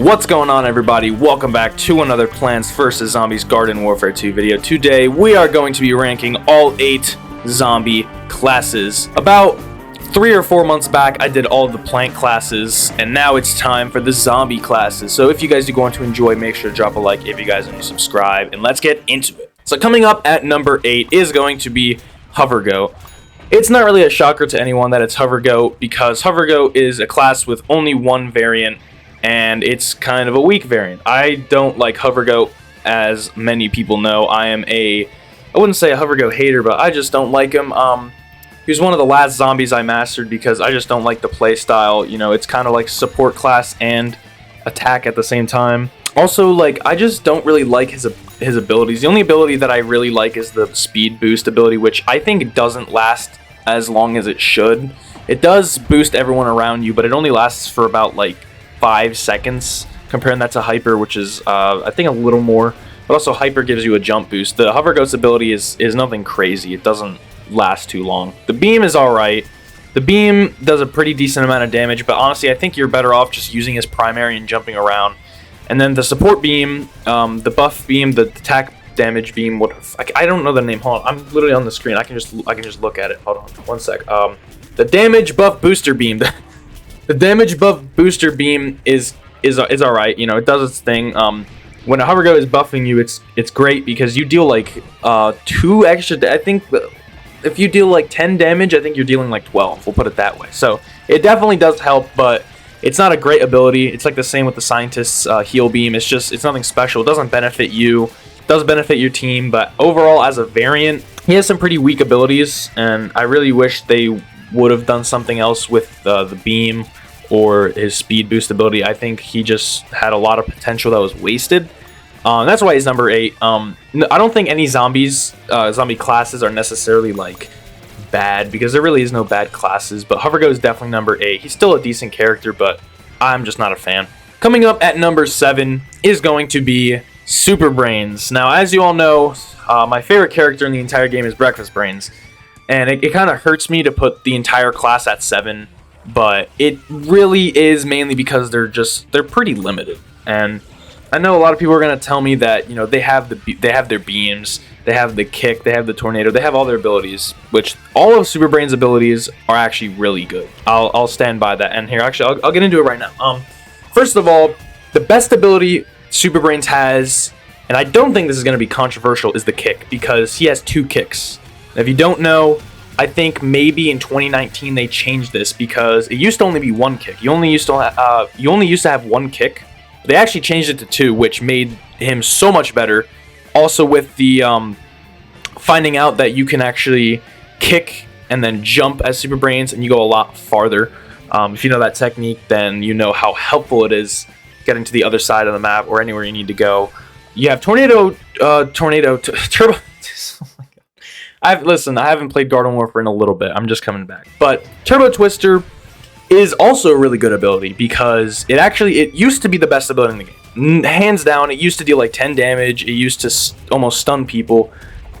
What's going on, everybody? Welcome back to another Plants vs. Zombies Garden Warfare 2 video. Today we are going to be ranking all 8 zombie classes. About 3 or 4 months back I did all of the plant classes, and now it's time for the zombie classes. So if you guys are going to enjoy, make sure to drop a like if you guys are new, subscribe, and let's get into it. So coming up at number 8 is going to be Hovergoat. It's not really a shocker to anyone that it's Hovergoat, because Hovergoat is a class with only one variant, and it's kind of a weak variant. I don't like Hovergoat, as many people know. I wouldn't say a Hovergoat hater, but I just don't like him. He was one of the last zombies I mastered because I just don't like the play style. You know, it's kind of like support class and attack at the same time. Also, like, I just don't really like his abilities. The only ability that I really like is the speed boost ability, which I think doesn't last as long as it should. It does boost everyone around you, but it only lasts for about like 5 seconds, comparing that to Hyper, which is I think a little more, but also Hyper gives you a jump boost. The Hovergoat's ability is nothing crazy. It doesn't last too long. The beam is alright. The beam does a pretty decent amount of damage, but honestly I think you're better off just using his primary and jumping around. And then the support beam, the buff beam, the attack damage beam, I don't know the name. Hold on, I'm literally on the screen. I can just look at it. Hold on, one sec. The damage buff booster beam. The damage buff booster beam is alright. You know, it does its thing. When a Hovergoat is buffing you, it's great because you deal like 2 extra. I think if you deal like 10 damage, I think you're dealing like 12. We'll put it that way. So it definitely does help, but it's not a great ability. It's like the same with the Scientist's heal beam. It's nothing special. It doesn't benefit you. It does benefit your team, but overall as a variant, he has some pretty weak abilities, and I really wish they would have done something else with the beam or his speed boost ability. I think he just had a lot of potential that was wasted. That's why he's number 8. I don't think any zombie classes are necessarily like bad, because there really is no bad classes, but Hovergoat is definitely number 8. He's still a decent character, but I'm just not a fan. Coming up at number 7 is going to be Super Brains. Now, as you all know, my favorite character in the entire game is Breakfast Brains, and it kind of hurts me to put the entire class at 7, but it really is mainly because they're pretty limited. And I know a lot of people are going to tell me that, you know, they have their beams, they have the kick, they have the tornado, they have all their abilities, which all of Super Brain's abilities are actually really good. I'll stand by that. And here, actually, I'll get into it right now. First of all, the best ability Super Brains has, and I don't think this is going to be controversial, is the kick, because he has 2 kicks. Now, if you don't know, I think maybe in 2019 they changed this, because it used to only be 1 kick. You only used to have 1 kick. They actually changed it to 2, which made him so much better. Also with the finding out that you can actually kick and then jump as Super Brains, and you go a lot farther. If you know that technique, then you know how helpful it is getting to the other side of the map or anywhere you need to go. You have Turbo. Listen, I haven't played Garden Warfare in a little bit. I'm just coming back. But Turbo Twister is also a really good ability, because it used to be the best ability in the game. Hands down, it used to deal like 10 damage. It used to almost stun people.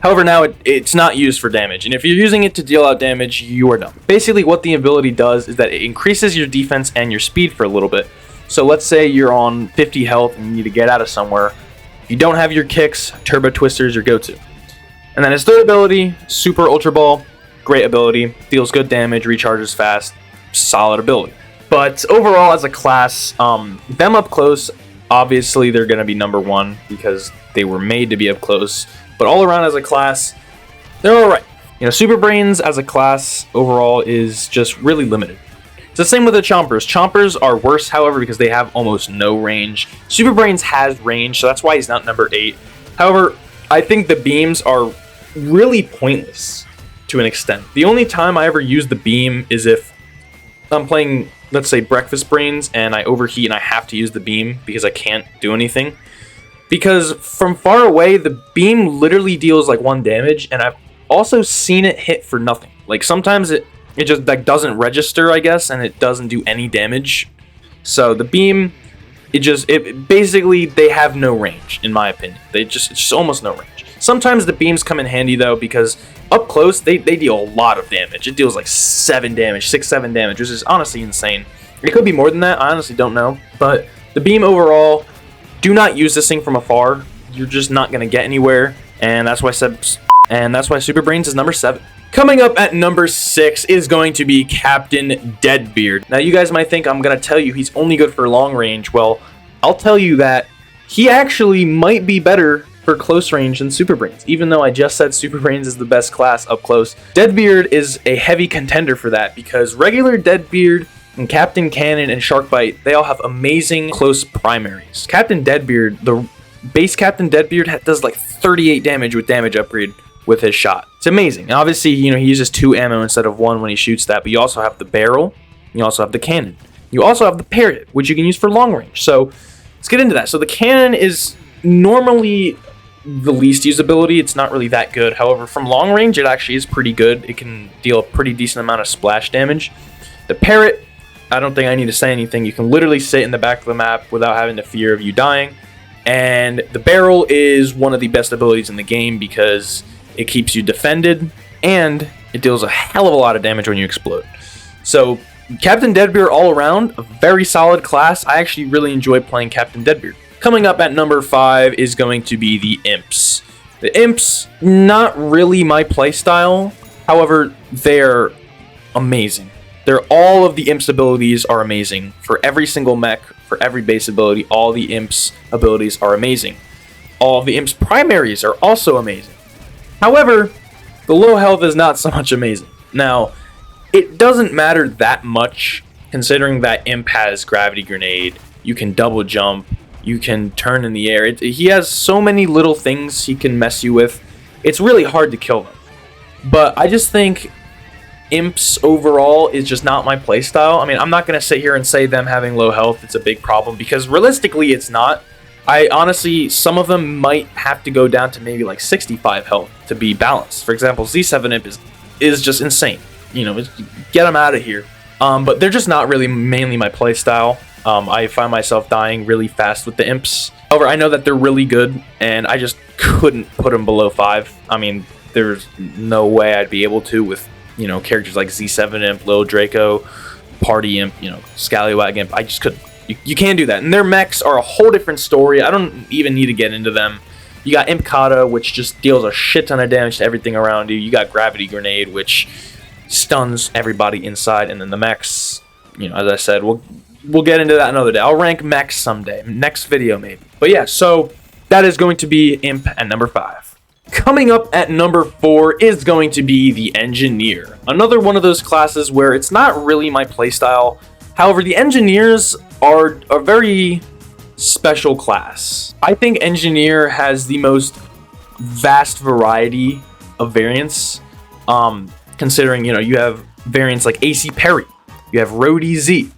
However, now it's not used for damage. And if you're using it to deal out damage, you are done. Basically, what the ability does is that it increases your defense and your speed for a little bit. So let's say you're on 50 health and you need to get out of somewhere. If you don't have your kicks, Turbo Twister is your go-to. And then his third ability, Super Ultra Ball, great ability, deals good damage, recharges fast, solid ability. But overall as a class, them up close, obviously they're going to be number 1 because they were made to be up close. But all around as a class, they're alright. You know, Super Brains as a class overall is just really limited. It's the same with the Chompers. Chompers are worse, however, because they have almost no range. Super Brains has range, so that's why he's not number 8. However, I think the beams are really pointless to an extent. The only time I ever use the beam is if I'm playing, let's say, Breakfast Brains, and I overheat and I have to use the beam because I can't do anything. Because from far away, the beam literally deals like 1 damage, and I've also seen it hit for nothing. Like sometimes it just like doesn't register, I guess, and it doesn't do any damage. So the beam, basically they have no range, in my opinion. It's just almost no range. Sometimes the beams come in handy though, because up close they deal a lot of damage. It deals like 7 damage, 6-7 damage, which is honestly insane. It could be more than that, I honestly don't know. But The beam overall, do not use this thing from afar. You're just not going to get anywhere, and that's why Super Brains is number 7. Coming up at number 6 is going to be Captain Deadbeard. Now, you guys might think I'm going to tell you he's only good for long range. Well, I'll tell you that he actually might be better for close range than Super Brains, even though I just said Super Brains is the best class up close. Deadbeard is a heavy contender for that because regular Deadbeard and Captain Cannon and Sharkbite, they all have amazing close primaries. Captain Deadbeard, the base Captain Deadbeard does like 38 damage with damage upgrade with his shot. It's amazing. And obviously, he uses 2 ammo instead of 1 when he shoots that, but you also have the barrel, you also have the cannon. You also have the parrot, which you can use for long range. So let's get into that. So the cannon is normally the least usability. It's not really that good. However, from long range, it actually is pretty good. It can deal a pretty decent amount of splash damage. The parrot, I don't think I need to say anything. You can literally sit in the back of the map without having the fear of you dying. And the barrel is one of the best abilities in the game because it keeps you defended and it deals a hell of a lot of damage when you explode. So Captain Deadbeard all around, a very solid class. I actually really enjoy playing Captain Deadbeard. Coming up at number 5 is going to be the Imps. The Imps, not really my playstyle. However, they're amazing. All of the Imps abilities are amazing. For every single mech, for every base ability, all the Imps abilities are amazing. All of the Imps primaries are also amazing. However, the low health is not so much amazing. Now, it doesn't matter that much considering that Imp has Gravity Grenade, you can double jump, you can turn in the air. He has so many little things he can mess you with. It's really hard to kill them. But I just think Imps overall is just not my playstyle. I mean, I'm not going to sit here and say them having low health it's a big problem because realistically it's not. I honestly, some of them might have to go down to maybe like 65 health to be balanced. For example, Z7 Imp is just insane. Get them out of here. But they're just not really mainly my playstyle. I find myself dying really fast with the Imps. However, I know that they're really good, and I just couldn't put them below 5. I mean, there's no way I'd be able to with, characters like Z7 Imp, Lil Draco, Party Imp, Scallywag Imp. I just couldn't. You can't do that. And their mechs are a whole different story. I don't even need to get into them. You got Imp Kata, which just deals a shit ton of damage to everything around you. You got Gravity Grenade, which stuns everybody inside. And then the mechs, as I said, we'll get into that another day. I'll rank mechs someday. Next video, maybe. But yeah, so that is going to be Imp at number 5. Coming up at number 4 is going to be the Engineer. Another one of those classes where it's not really my playstyle. However, the Engineers are a very special class. I think Engineer has the most vast variety of variants. Considering, you have variants like AC Parry, you have Roadie Z,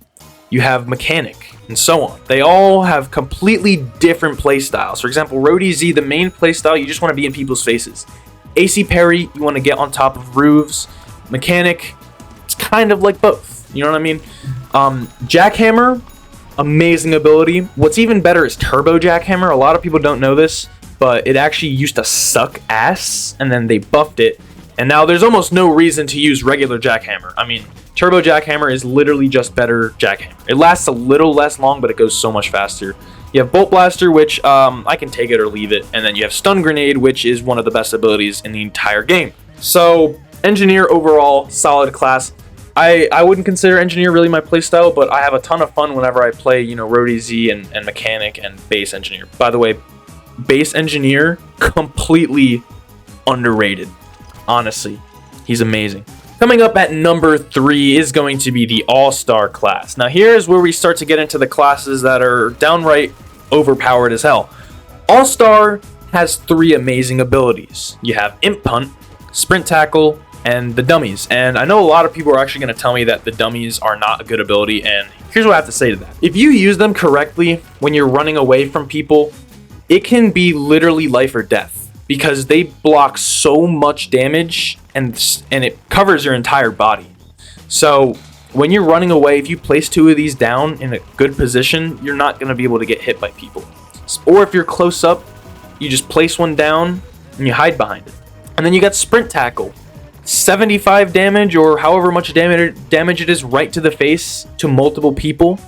you have Mechanic, and so on. They all have completely different playstyles. For example, Roadie Z, the main playstyle, you just want to be in people's faces. AC Parry, you want to get on top of roofs. Mechanic, it's kind of like both. You know what I mean? Jackhammer, amazing ability. What's even better is Turbo Jackhammer. A lot of people don't know this, but it actually used to suck ass, and then they buffed it. And now there's almost no reason to use regular Jackhammer. I mean, Turbo Jackhammer is literally just better Jackhammer. It lasts a little less long, but it goes so much faster. You have Bolt Blaster, which I can take it or leave it. And then you have Stun Grenade, which is one of the best abilities in the entire game. So, Engineer overall, solid class. I wouldn't consider Engineer really my playstyle, but I have a ton of fun whenever I play, Roadie Z and Mechanic and Base Engineer. By the way, Base Engineer, completely underrated. Honestly, he's amazing. Coming up at number 3 is going to be the All-Star class. Now here's where we start to get into the classes that are downright overpowered as hell. All-Star has 3 amazing abilities. You have Imp Punt, Sprint Tackle, and the Dummies. And I know a lot of people are actually going to tell me that the Dummies are not a good ability, and here's what I have to say to that. If you use them correctly when you're running away from people, it can be literally life or death. Because they block so much damage and it covers your entire body. So when you're running away, if you place 2 of these down in a good position, you're not going to be able to get hit by people. Or if you're close up, you just place one down and you hide behind it. And then you got Sprint Tackle. 75 damage or however much damage it is right to the face to multiple people.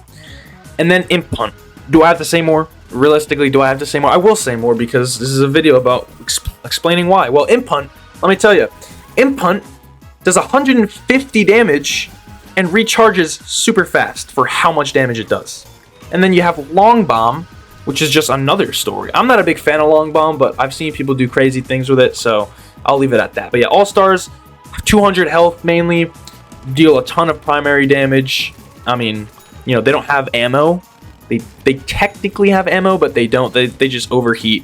And then Imp Punt. Do I have to say more? Realistically, do I have to say more? I will say more because this is a video about explaining why. Well, Imp Hunt, let me tell you, Imp Hunt does 150 damage and recharges super fast for how much damage it does. And then you have Long Bomb, which is just another story. I'm not a big fan of Long Bomb, but I've seen people do crazy things with it, so I'll leave it at that. But yeah, Allstars, 200 health mainly, deal a ton of primary damage. I mean, you know, they don't have ammo. They technically have ammo, but they don't. They just overheat,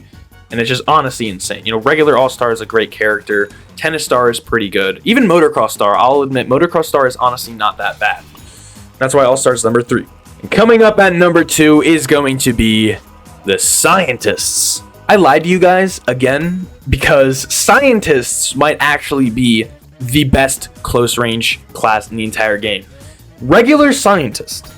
and it's just honestly insane. You know, regular All-Star is a great character. Tennis Star is pretty good. Even Motocross Star, I'll admit, Motocross Star is honestly not that bad. That's why All-Star is number 3. And coming up at number 2 is going to be the Scientists. I lied to you guys again because Scientists might actually be the best close range class in the entire game. Regular Scientist,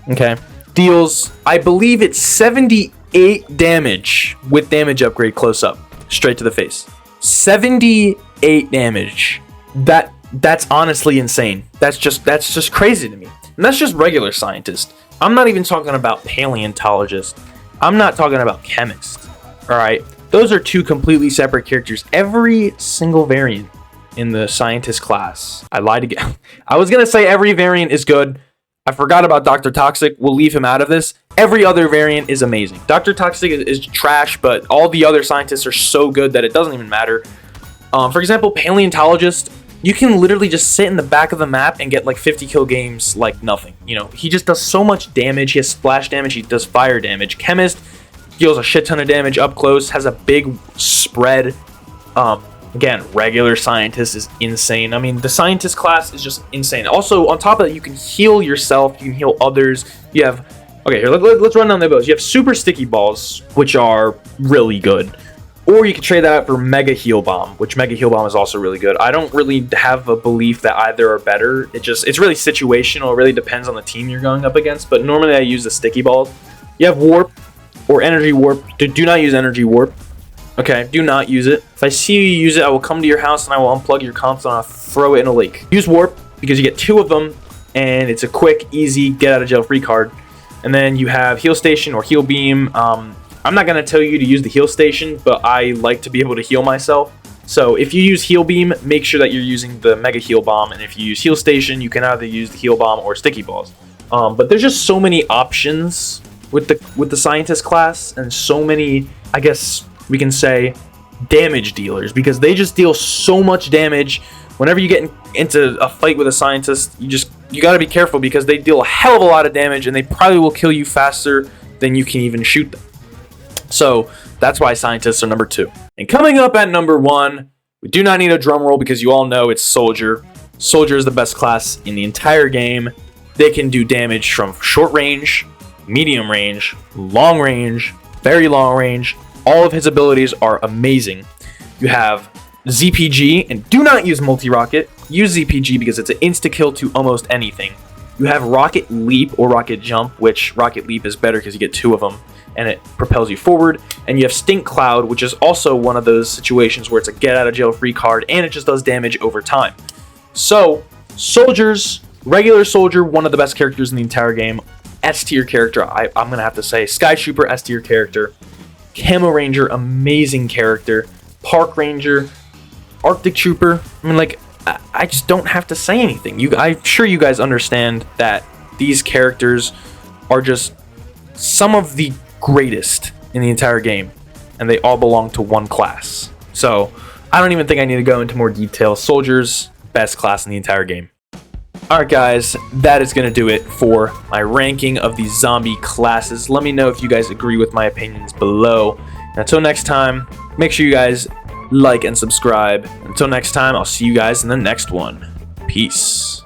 okay, deals, I believe it's 78 damage with damage upgrade close up, straight to the face. 78 damage. That's honestly insane. That's just crazy to me. And that's just regular Scientist. I'm not even talking about paleontologist. I'm not talking about chemist. All right, those are 2 completely separate characters. Every single variant in the Scientist class. I lied again. I was gonna say every variant is good. I forgot about Dr. Toxic. We'll leave him out of this. Every other variant is amazing. Dr. Toxic is trash, but all the other Scientists are so good that it doesn't even matter. For example, Paleontologist, you can literally just sit in the back of the map and get like 50 kill games like nothing. You know, he just does so much damage. He has splash damage. He does fire damage. Chemist deals a shit ton of damage up close, has a big spread. Again, regular Scientist is insane. I mean, the Scientist class is just insane. Also, on top of that, you can heal yourself. You can heal others. You have... Okay, here, let's run down the abilities. You have Super Sticky Balls, which are really good. Or you can trade that out for Mega Heal Bomb, which Mega Heal Bomb is also really good. I don't really have a belief that either are better. It's really situational. It really depends on the team you're going up against. But normally I use the Sticky Balls. You have Warp or Energy Warp. Do not use Energy Warp. Okay, do not use it. If I see you use it, I will come to your house and I will unplug your console and I'll throw it in a lake. Use Warp because you get 2 of them and it's a quick, easy, get out of jail free card. And then you have Heal Station or Heal Beam. I'm not going to tell you to use the Heal Station, but I like to be able to heal myself. So if you use Heal Beam, make sure that you're using the Mega Heal Bomb. And if you use Heal Station, you can either use the Heal Bomb or Sticky Balls. But there's just so many options with the Scientist class and so many, I guess we can say, damage dealers, because they just deal so much damage. Whenever you get into a fight with a Scientist, you got to be careful because they deal a hell of a lot of damage and they probably will kill you faster than you can even shoot them. So that's why Scientists are number 2. And coming up at number 1, we do not need a drum roll because you all know it's Soldier. Soldier is the best class in the entire game. They can do damage from short range, medium range, long range, very long range. All of his abilities are amazing. You have ZPG, and do not use multi-rocket. Use ZPG because it's an insta-kill to almost anything. You have Rocket Leap or Rocket Jump, which Rocket Leap is better because you get 2 of them, and it propels you forward. And you have Stink Cloud, which is also one of those situations where it's a get-out-of-jail-free card, and it just does damage over time. So, Soldiers, regular Soldier, one of the best characters in the entire game. S-tier character, I'm going to have to say. Sky Trooper, S-tier character. Camo Ranger, amazing character. Park Ranger, Arctic Trooper. I mean, like, I just don't have to say anything. I'm sure you guys understand that these characters are just some of the greatest in the entire game, and they all belong to one class. So, I don't even think I need to go into more detail. Soldiers, best class in the entire game. Alright guys, that is going to do it for my ranking of these zombie classes. Let me know if you guys agree with my opinions below. And until next time, make sure you guys like and subscribe. Until next time, I'll see you guys in the next one. Peace.